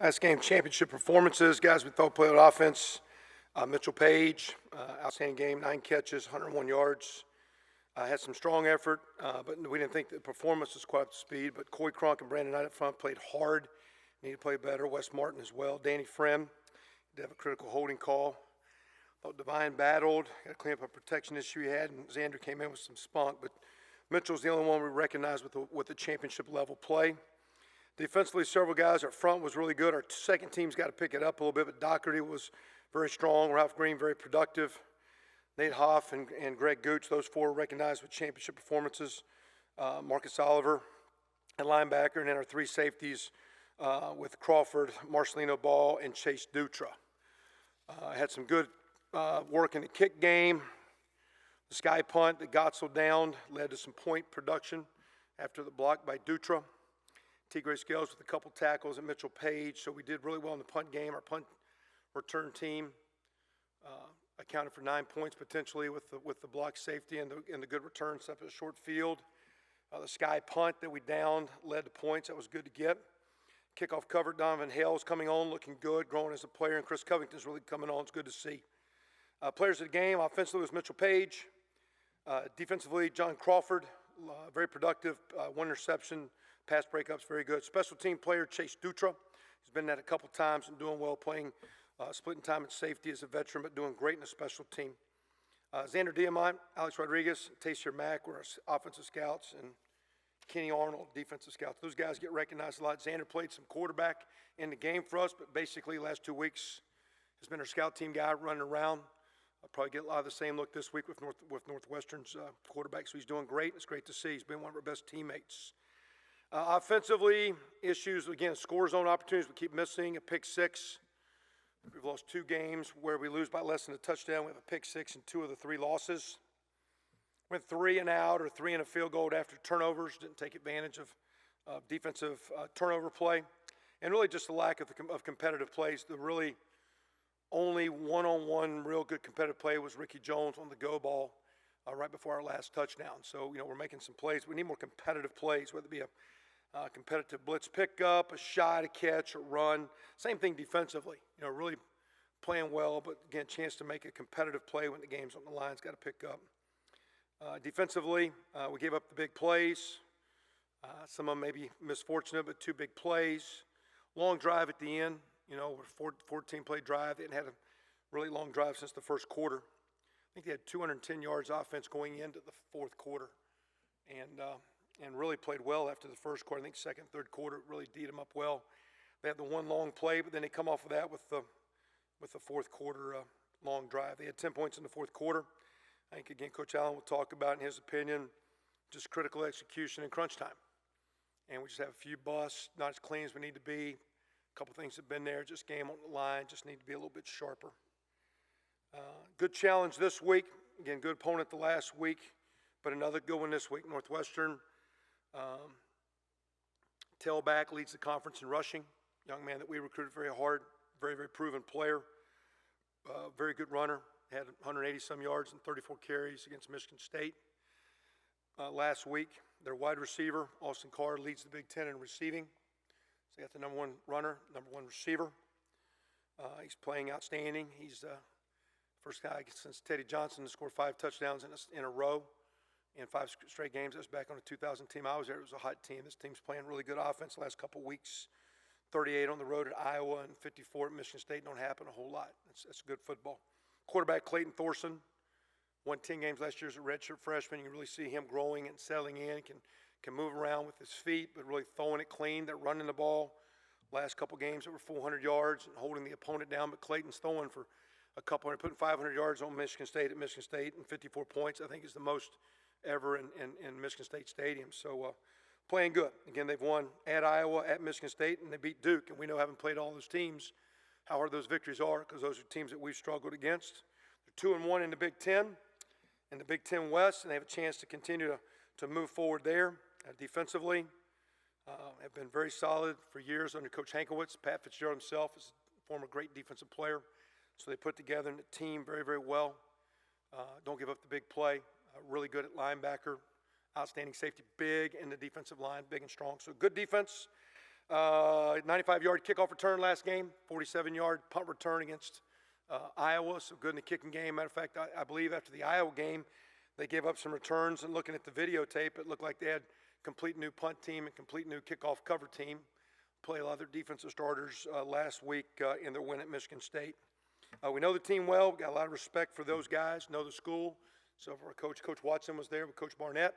Last game, championship performances. Guys we thought played on offense. Mitchell Page, outstanding game, 9 catches, 101 yards. Had some strong effort, but we didn't think the performance was quite up to speed. But Coy Cronk and Brandon Knight up front played hard. Need to play better. Wes Martin as well. Danny Frem did have a critical holding call. Thought Divine battled. Got to clean up a protection issue he had, and Xander came in with some spunk. But Mitchell's the only one we recognized with the championship level play. Defensively, several guys up front was really good. Our second team's got to pick it up a little bit, but Doherty was very strong. Ralph Green, very productive. Nate Hoff and Greg Gooch, those four recognized with championship performances. Marcus Oliver at linebacker, and then our 3 safeties with Crawford, Marcelino Ball, and Chase Dutra. Had some good work in the kick game. The sky punt that Gottsel downed led to some point production after the block by Dutra. Tigre Scales with a couple tackles and Mitchell Page. So we did really well in the punt game. Our punt return team accounted for 9 points potentially with the block safety and the good return stuff at the short field. The sky punt that we downed led to points. That was good to get. Kickoff cover, Donovan Hale's coming on, looking good, growing as a player, and Chris Covington's really coming on. It's good to see. Players of the game, offensively was Mitchell Page. Defensively, John Crawford, very productive, 1 interception, pass breakups, very good. Special team player, Chase Dutra. He's been that a couple times and doing well, playing, splitting time at safety as a veteran, but doing great in the special team. Xander Diamont, Alex Rodriguez, Taysir Mack were our offensive scouts, and Kenny Arnold, defensive scouts. Those guys get recognized a lot. Xander played some quarterback in the game for us, but basically last 2 weeks has been our scout team guy running around. I'll probably get a lot of the same look this week with Northwestern's quarterback, so he's doing great. It's great to see. He's been one of our best teammates. Offensively, issues, again, score zone opportunities we keep missing, a pick 6. We've lost 2 games where we lose by less than a touchdown. We have a pick 6 in 2 of the 3 losses. Went 3 and out or 3 and a field goal after turnovers. Didn't take advantage of defensive turnover play. And really just the lack of competitive plays. The really only one-on-one real good competitive play was Ricky Jones on the go ball right before our last touchdown. So, we're making some plays. We need more competitive plays, whether it be a competitive blitz pickup, a shot, a catch, a run. Same thing defensively. Really playing well, but again, chance to make a competitive play when the game's on the line. It's got to pick up. Defensively, we gave up the big plays. Some of them maybe misfortunate, but 2 big plays. Long drive at the end. 14-play drive. They hadn't had a really long drive since the first quarter. I think they had 210 yards offense going into the fourth quarter, and really played well after the first quarter. I think second, third quarter really D'd them up well. They had the 1 long play, but then they come off of that with the fourth quarter long drive. They had 10 points in the fourth quarter. I think, again, Coach Allen will talk about, in his opinion, just critical execution in crunch time. And we just have a few busts, not as clean as we need to be. A couple things have been there, just game on the line, just need to be a little bit sharper. Good challenge this week. Again, good opponent the last week, but another good one this week. Northwestern, tailback, leads the conference in rushing. Young man that we recruited very hard, very, very proven player. Very good runner. Had 180-some yards and 34 carries against Michigan State last week. Their wide receiver, Austin Carr, leads the Big Ten in receiving. So they got the number 1 runner, number 1 receiver. He's playing outstanding. He's the first guy since Teddy Johnson to score 5 touchdowns in a row in 5 straight games. That's back on the 2000 team. I was there. It was a hot team. This team's playing really good offense the last couple weeks. 38 on the road at Iowa and 54 at Michigan State. Don't happen a whole lot. That's good football. Quarterback Clayton Thorson won 10 games last year as a redshirt freshman. You can really see him growing and settling in. Can move around with his feet, but really throwing it clean. They're running the ball. Last couple games over 400 yards and holding the opponent down. But Clayton's throwing for a couple hundred, putting 500 yards on Michigan State at Michigan State, and 54 points. I think is the most ever in Michigan State Stadium. So playing good. Again, they've won at Iowa, at Michigan State, and they beat Duke. And we know, having played all those teams, how hard those victories are, because those are teams that we've struggled against. They're 2-1 in the Big Ten, in the Big Ten West, and they have a chance to continue to move forward there. Defensively, have been very solid for years under Coach Hankowitz. Pat Fitzgerald himself is a former great defensive player, so they put together a team very, very well. Don't give up the big play. Really good at linebacker, outstanding safety, big in the defensive line, big and strong. So good defense. 95-yard kickoff return last game, 47-yard punt return against Iowa, so good in the kicking game. Matter of fact, I believe after the Iowa game, they gave up some returns, and looking at the videotape, it looked like they had complete new punt team and complete new kickoff cover team. Play a lot of their defensive starters last week in their win at Michigan State. We know the team well. We got a lot of respect for those guys, know the school. So for our Coach Watson was there with Coach Barnett.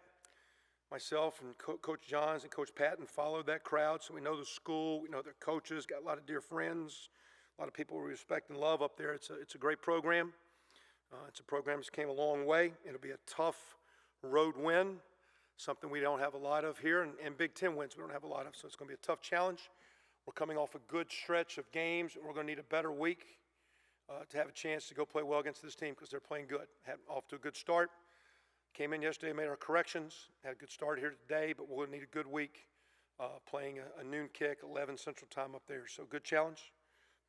Myself and Coach Johns and Coach Patton followed that crowd, so we know the school, we know their coaches, got a lot of dear friends, a lot of people we respect and love up there. It's a great program. It's a program that's came a long way. It'll be a tough road win, something we don't have a lot of here, and Big Ten wins we don't have a lot of, so it's going to be a tough challenge. We're coming off a good stretch of games, and we're going to need a better week to have a chance to go play well against this team because they're playing good. Had off to a good start. Came in yesterday, made our corrections, had a good start here today, but we'll need a good week playing a noon kick, 11 Central Time up there. So good challenge,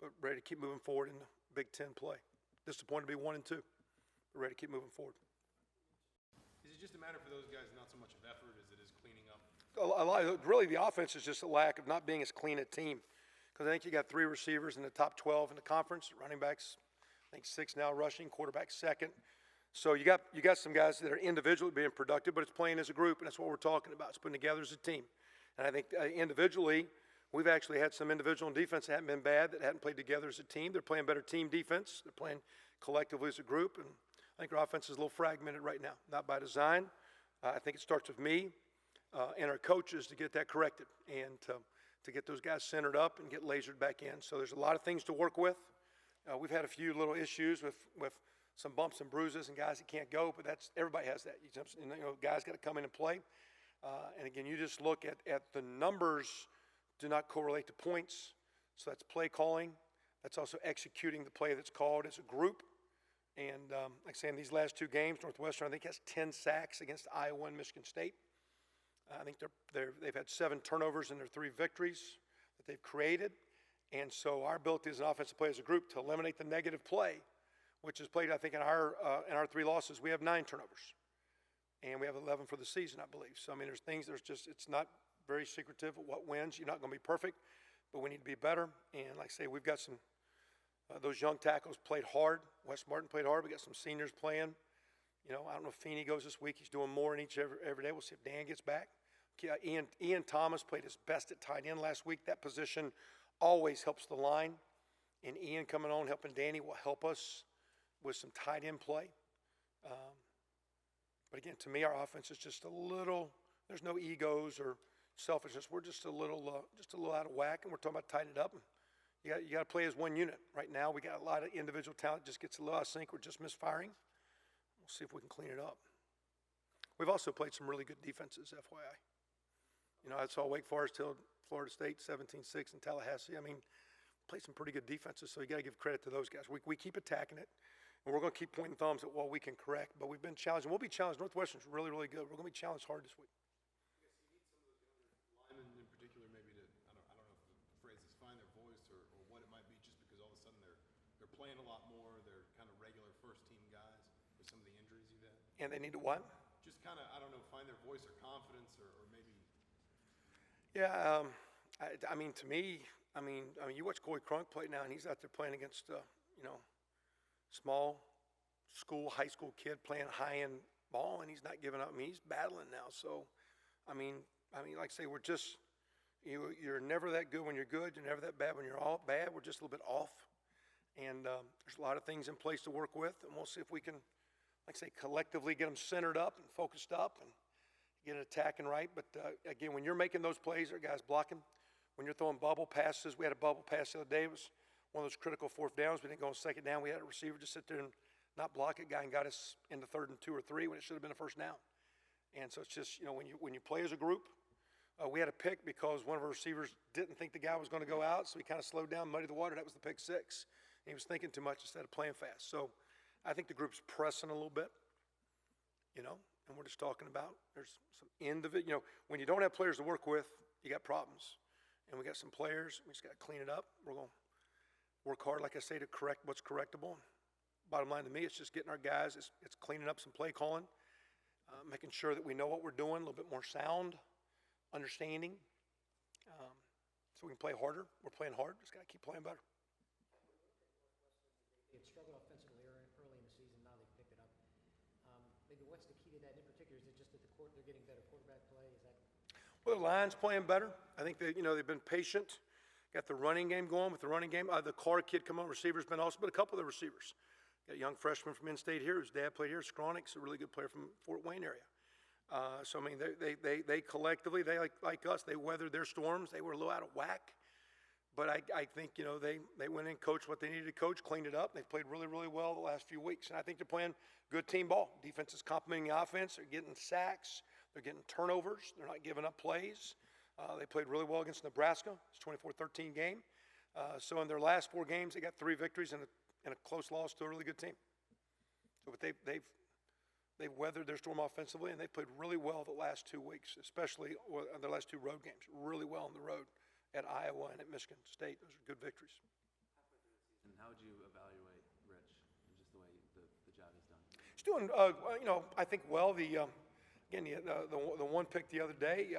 but ready to keep moving forward in the Big Ten play. Disappointed to be 1 and 2, but ready to keep moving forward. Is it just a matter for those guys not so much of effort as it is cleaning up? A lot, really, the offense is just a lack of not being as clean a team. Because I think you got 3 receivers in the top 12 in the conference, running backs, I think 6 now rushing, quarterback second. So you got some guys that are individually being productive, but it's playing as a group, and that's what we're talking about. It's putting together as a team. And I think individually, we've actually had some individual defense that haven't been bad, that hadn't played together as a team. They're playing better team defense. They're playing collectively as a group, and I think our offense is a little fragmented right now, not by design. I think it starts with me and our coaches to get that corrected and to get those guys centered up and get lasered back in. So there's a lot of things to work with. We've had a few little issues with some bumps and bruises and guys that can't go, but everybody has that. Guys got to come in and play. And again, you just look at the numbers do not correlate to points. So that's play calling. That's also executing the play that's called as a group. And like I say, in these last 2 games, Northwestern, I think, has 10 sacks against Iowa and Michigan State. I think they've had 7 turnovers in their 3 victories that they've created. And so our ability as an offensive play as a group to eliminate the negative play, which is played, I think, in our 3 losses, we have 9 turnovers. And we have 11 for the season, I believe. So, I mean, it's not very secretive of what wins. You're not going to be perfect, but we need to be better. And like I say, we've got some, those young tackles played hard. Wes Martin played hard. We got some seniors playing. I don't know if Feeney goes this week. He's doing more in every day. We'll see if Dan gets back. Ian Thomas played his best at tight end last week. That position always helps the line. And Ian coming on, helping Danny, will help us with some tight end play. But again, to me, our offense is just a little, there's no egos or selfishness. We're just a little out of whack, and we're talking about tighten it up. You got to play as one unit. Right now, we got a lot of individual talent, just gets a little out of sync. We're just misfiring. We'll see if we can clean it up. We've also played some really good defenses, FYI. I saw Wake Forest till Florida State 17-6 in Tallahassee. I mean, played some pretty good defenses, so you got to give credit to those guys. We keep attacking it, and we're going to keep pointing thumbs at what we can correct. But we've been challenged, and we'll be challenged. Northwestern's really, really good. We're going to be challenged hard this week. I guess you need some of those younger linemen in particular, maybe to I don't know if the phrase is find their voice or what it might be, just because all of a sudden they're playing a lot more. They're kind of regular first team guys with some of the injuries you've had. And they need to what? Just kind of, I don't know, find their voice or confidence or maybe. Yeah, I mean, to me, you watch Corey Crunk play now, and he's out there playing against, small school, high school kid playing high-end ball, and he's not giving up. I mean, he's battling now. So, I mean, like I say, we're just, you're never that good when you're good. You're never that bad when you're all bad. We're just a little bit off. And there's a lot of things in place to work with, and we'll see if we can, like I say, collectively get them centered up and focused up and get it attacking right. But again, when you're making those plays, there are guys blocking. When you're throwing bubble passes, we had a bubble pass the other day. It was one of those critical 4th downs. We didn't go on 2nd down. We had a receiver just sit there and not block it. Guy and got us into 3rd and 2 or 3 when it should have been a 1st down. And so it's just, when you play as a group, we had a pick because one of our receivers didn't think the guy was going to go out, so he kind of slowed down, muddied the water. That was the pick 6. And he was thinking too much instead of playing fast. So I think the group's pressing a little bit, and we're just talking about there's some individual, when you don't have players to work with, you got problems. And we got some players, we just got to clean it up. We're going to work hard, like I say, to correct what's correctable. Bottom line to me, it's just getting our guys, it's cleaning up some play calling, making sure that we know what we're doing, a little bit more sound, understanding. so we can play harder. We're playing hard. Just got to keep playing better. They had struggled offensively early in the season. Now they've picked it up. Maybe what's the key to that in particular? Is it just that they're getting better quarterback play? Is that? Well, the line's playing better. I think they've been patient. Got the running game going with the running game. The Carr kid come on, receivers been awesome, but a couple of the receivers. Got a young freshman from in-state here whose dad played here. Skronik's a really good player from Fort Wayne area. So, I mean, they collectively, they like us, they weathered their storms. They were a little out of whack. But I think, they went in, coached what they needed to coach, cleaned it up. They've played really, really well the last few weeks. And I think they're playing good team ball. Defense is complementing the offense. They're getting sacks. They're getting turnovers. They're not giving up plays. They played really well against Nebraska. It's a 24-13 game. So in their last 4 games, they got 3 victories and a close loss to a really good team. So but they've weathered their storm offensively, and they played really well the last 2 weeks, especially their last 2 road games, really well on the road at Iowa and at Michigan State. Those are good victories. And how would you evaluate Rich and just the way the job he's done? He's doing, I think well. The one pick the other day,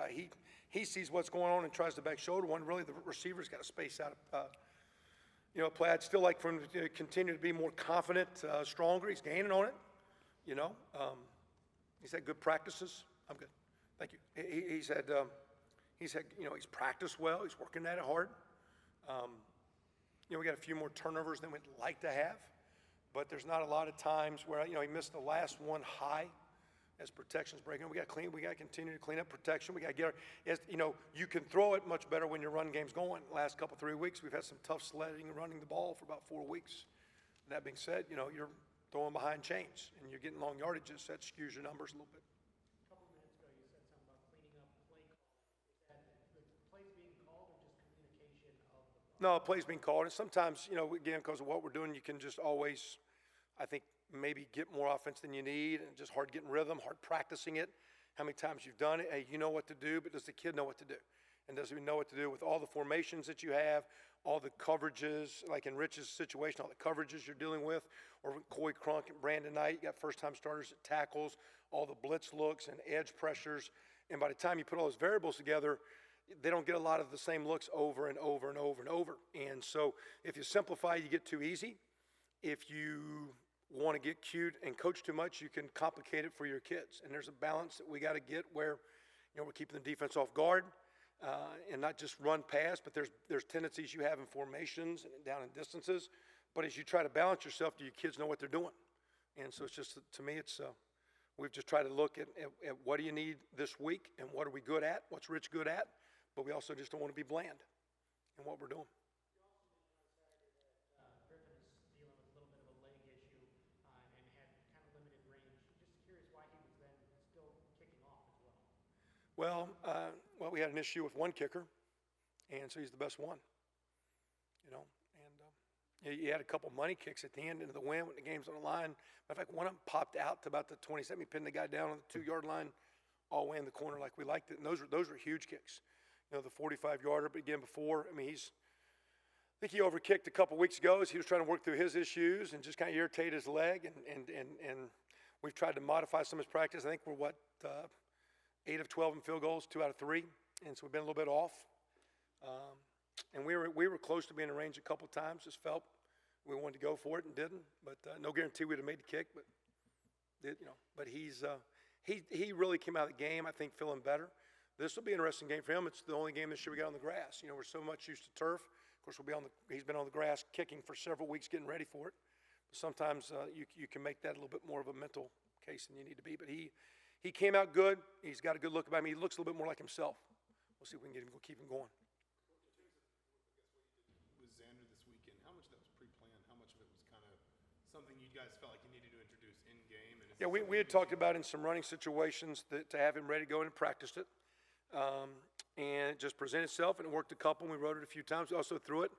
he sees what's going on and tries to back shoulder one. Really, the receiver's got to space out. Play. I'd still like for him to continue to be more confident, stronger. He's gaining on it. He's had good practices. I'm good. Thank you. He's practiced well. He's working at it hard. We got a few more turnovers than we'd like to have, but there's not a lot of times where, he missed the last one high as protection's breaking. We got to continue to clean up protection. We got to get you can throw it much better when your run game's going. Last 3 weeks, we've had some tough sledding and running the ball for about 4 weeks. That being said, you're throwing behind chains and you're getting long yardages. That skews your numbers a little bit. A couple minutes ago, you said something about cleaning up play calling. Is that the plays being called or just communication of the? No, plays being called, and sometimes, again, because of what we're doing, you can just always, I think, maybe get more offense than you need, and just hard getting rhythm, hard practicing it. How many times you've done it? Hey, you know what to do, but does the kid know what to do? And does he know what to do with all the formations that you have, all the coverages, like in Rich's situation, all the coverages you're dealing with, or Coy Crunk and Brandon Knight, you got first-time starters at tackles, all the blitz looks and edge pressures, and by the time you put all those variables together, they don't get a lot of the same looks over and over and over and over. And so if you simplify, you get too easy. If you want to get cute and coach too much, you can complicate it for your kids. And there's a balance that we got to get where, we're keeping the defense off guard and not just run past, but there's tendencies you have in formations and down in distances. But as you try to balance yourself, do your kids know what they're doing? And so it's just, to me, we've just tried to look at what do you need this week and what are we good at, what's Rich good at, but we also just don't want to be bland in what we're doing. Well, we had an issue with one kicker, and so he's the best one, and he had a couple money kicks at the end into the wind when the game's on the line. Matter of fact, one of them popped out to about the 27. He pinned the guy down on the 2-yard line all the way in the corner like we liked it, and those were huge kicks. The 45-yarder, but again, before, I think he overkicked a couple weeks ago as he was trying to work through his issues and just kind of irritate his leg, and we've tried to modify some of his practice. I think we're 8 of 12 in field goals, 2 out of 3, and so we've been a little bit off. And we were close to being in range a couple times. Just felt we wanted to go for it and didn't. But no guarantee we'd have made the kick. But did But he really came out of the game, I think, feeling better. This will be an interesting game for him. It's the only game this year we got on the grass. We're so much used to turf. Of course, he's been on the grass kicking for several weeks, getting ready for it. But sometimes you can make that a little bit more of a mental case than you need to be. But he came out good. He's got a good look about him. He looks a little bit more like himself. We'll see if we can keep him going. With Xander this weekend, how much of that was pre-planned? How much of it was kind of something you guys felt like you needed to introduce in game? And yeah, we had talked about in some running situations to have him ready to go in and practiced it. And it just presented itself, and it worked a couple. We wrote it a few times. We also threw it,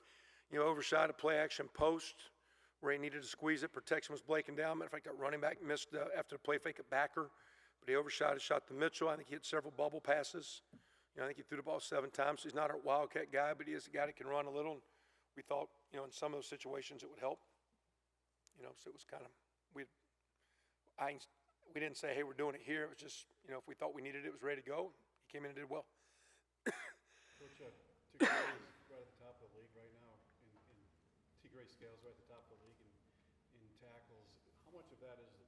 overshot a play action post where he needed to squeeze it. Protection was breaking down. Matter of fact, that running back missed after the play fake a backer, but he overshot a shot to Mitchell. I think he had several bubble passes. I think he threw the ball 7 times. So he's not a wildcat guy, but he is a guy that can run a little. And we thought, in some of those situations it would help. So it was kind of we didn't say, hey, we're doing it here. It was just, if we thought we needed it, it was ready to go. He came in and did well. Coach, 2 questions. scales right at the top of the league in tackles. How much of that is the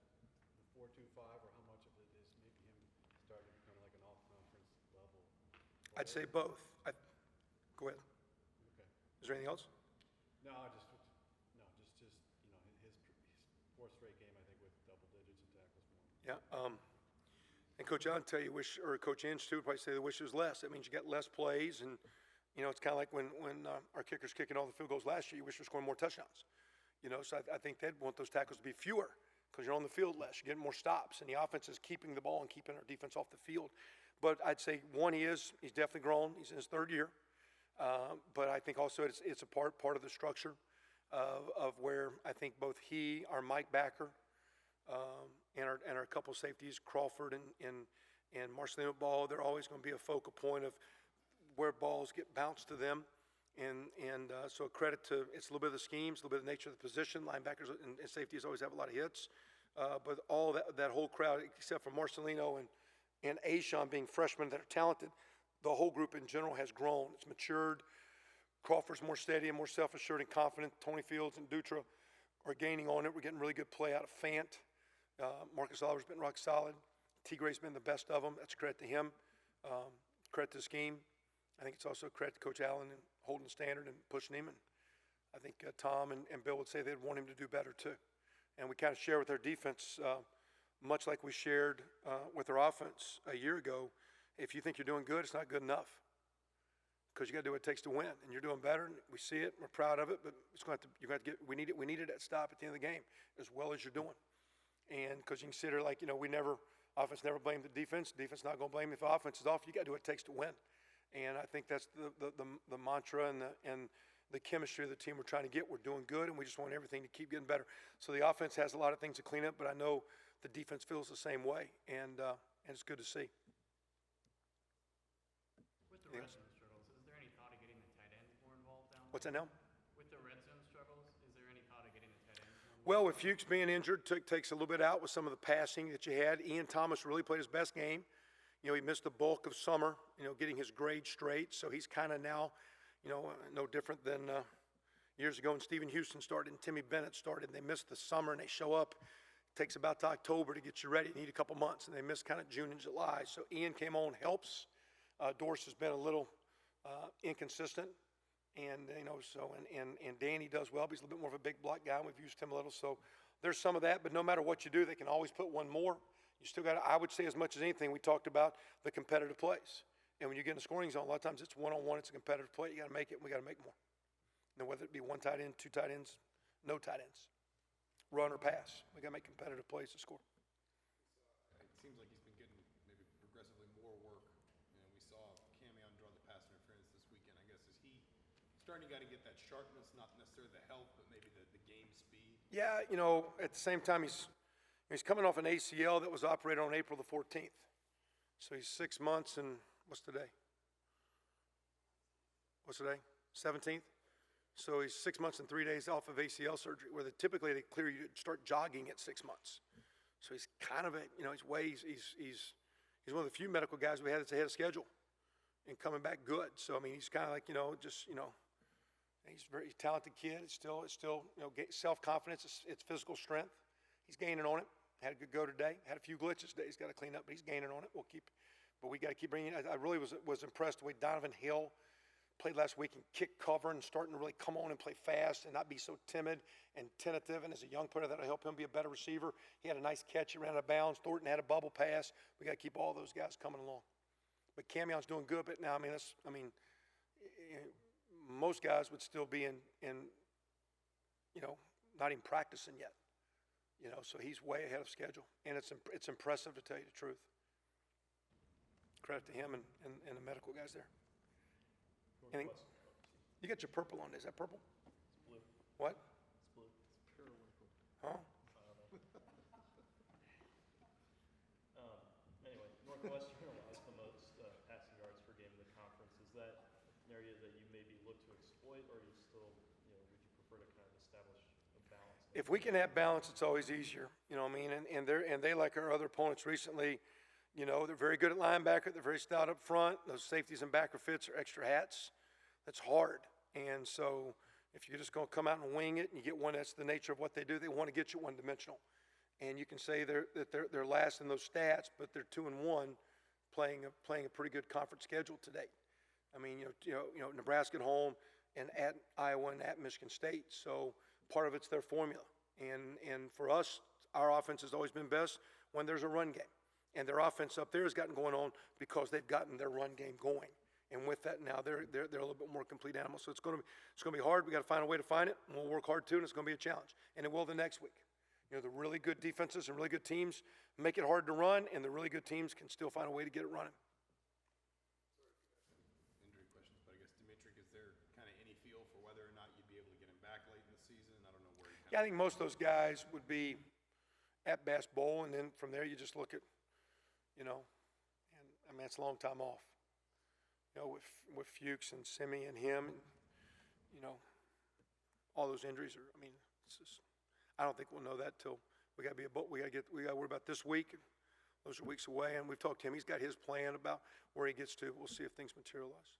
4.25, or how much of it is maybe him starting to become like an all-conference level? I'd say both. Go ahead. Okay. Is there anything else? No, just you know, his fourth straight game, I think, with double digits in tackles for him. Yeah. And Coach Allen tell you wish, or Coach Inge too, would probably say they wish it was less. That means you got less plays, and you know it's kind of like when our kickers kicking all the field goals last year. You wish we were scoring more touchdowns. You know, so I think they'd want those tackles to be fewer because you're on the field less. You're getting more stops, and the offense is keeping the ball and keeping our defense off the field. But I'd say he's definitely grown. He's in his third year. But I think also it's a part of the structure of where I think both he, our Mike Backer, and our couple safeties, Crawford and Marcelino Ball, they're always going to be a focal point of where balls get bounced to them. And so credit to, it's a little bit of the schemes, a little bit of the nature of the position. Linebackers and safeties always have a lot of hits. But all that whole crowd, except for Marcelino and Ashawn being freshmen that are talented, the whole group in general has grown. It's matured. Crawford's more steady and more self-assured and confident. Tony Fields and Dutra are gaining on it. We're getting really good play out of Fant. Marcus Oliver's been rock solid. T. Gray's been the best of them. That's credit to him. Credit to the scheme. I think it's also credit to Coach Allen and holding the standard and pushing him. And I think Tom and Bill would say they'd want him to do better too. And we kind of share with our defense, much like we shared with our offense a year ago. If you think you're doing good, it's not good enough, because you got to do what it takes to win, and you're doing better. And we see it, we're proud of it, but it's going to have to, you're going to get. We needed that stop at the end of the game, as well as you're doing, and because you consider, like, you know, offense never blamed the defense. Defense not going to blame if the offense is off. You got to do what it takes to win, and I think that's the mantra and the chemistry of the team we're trying to get. We're doing good, and we just want everything to keep getting better. So the offense has a lot of things to clean up, but I know the defense feels the same way, and it's good to see. With the red zone struggles, is there any thought of getting the tight ends more involved down there? What's that now? With the red zone struggles, is there any thought of getting the tight ends more involved? Well, with Fuchs being injured, takes a little bit out with some of the passing that you had. Ian Thomas really played his best game. You know, he missed the bulk of summer, you know, getting his grade straight. So he's kind of now, you know, no different than years ago when Stephen Houston started and Timmy Bennett started. They missed the summer and they show up. It takes about to October to get you ready. You need a couple months, and they missed kind of June and July. So Ian came on, helps. Dorsey has been a little inconsistent, and you know, so and Danny does well, but he's a little bit more of a big block guy, and we've used him a little. So there's some of that, but no matter what you do, they can always put one more. You still got to, I would say, as much as anything, we talked about the competitive plays. And when you get in the scoring zone, a lot of times it's one-on-one, it's a competitive play. You got to make it, and we got to make more. And whether it be one tight end, two tight ends, no tight ends, run or pass, we got to make competitive plays to score. It seems like he's been getting maybe progressively more work. You know, we saw Camion draw the pass interference this weekend. I guess, is he starting to get that sharpness, not necessarily the health, but maybe the game speed? Yeah, you know, at the same time, he's coming off an ACL that was operated on April the 14th. So he's 6 months and what's today? 17th? So he's 6 months and 3 days off of ACL surgery, where typically they clear you to start jogging at 6 months. So he's kind of he's one of the few medical guys we had that's ahead of schedule and coming back good. So, I mean, he's kind of like, he's a very talented kid. It's still, self-confidence. It's physical strength. He's gaining on it. Had a good go today. Had a few glitches today. He's got to clean up, but he's gaining on it. But we got to keep bringing it. I really was impressed the way Donovan Hill played last week and kick cover and starting to really come on and play fast and not be so timid and tentative. And as a young player, that'll help him be a better receiver. He had a nice catch. He ran out of bounds. Thornton had a bubble pass. We got to keep all those guys coming along. But Camion's doing good. But now, most guys would still be not even practicing yet. So he's way ahead of schedule. And it's impressive, to tell you the truth. Credit to him and the medical guys there. Anything? You got your purple on. Is that purple? It's blue. What? It's blue. It's periwinkle. Huh? Anyway, Northwestern allows the most passing yards per game in the conference. Is that an area that you maybe look to exploit, or you still, would you prefer to kind of establish a balance? If we can have balance, it's always easier. You know what I mean? And they like our other opponents recently. They're very good at linebacker. They're very stout up front. Those safeties and backer fits are extra hats. That's hard. And so, If you're just going to come out and wing it and you get one, that's the nature of what they do. They want to get you one-dimensional. And you can say they're last in those stats, but they're 2-1 playing a pretty good conference schedule today. I mean, Nebraska at home and at Iowa and at Michigan State. So part of it's their formula. And for us, our offense has always been best when there's a run game. And their offense up there has gotten going on because they've gotten their run game going. And with that now, they're a little bit more complete animal. So it's going to be hard. We got to find a way to find it, and we'll work hard too. And it's going to be a challenge, and it will the next week. The really good defenses and really good teams make it hard to run, and the really good teams can still find a way to get it running. Injury questions, but I guess, Dimitri, is there kind of any feel for whether or not you'd be able to get him back late in the season? I don't know where he Yeah, I think most of those guys would be at Bass Bowl, and then from there you just look at, and I mean, it's a long time off. With Fuchs and Simi and him, and, all those injuries are. I mean, it's just, I don't think we'll know that till we got to worry about this week. Those are weeks away, and we've talked to him. He's got his plan about where he gets to. We'll see if things materialize.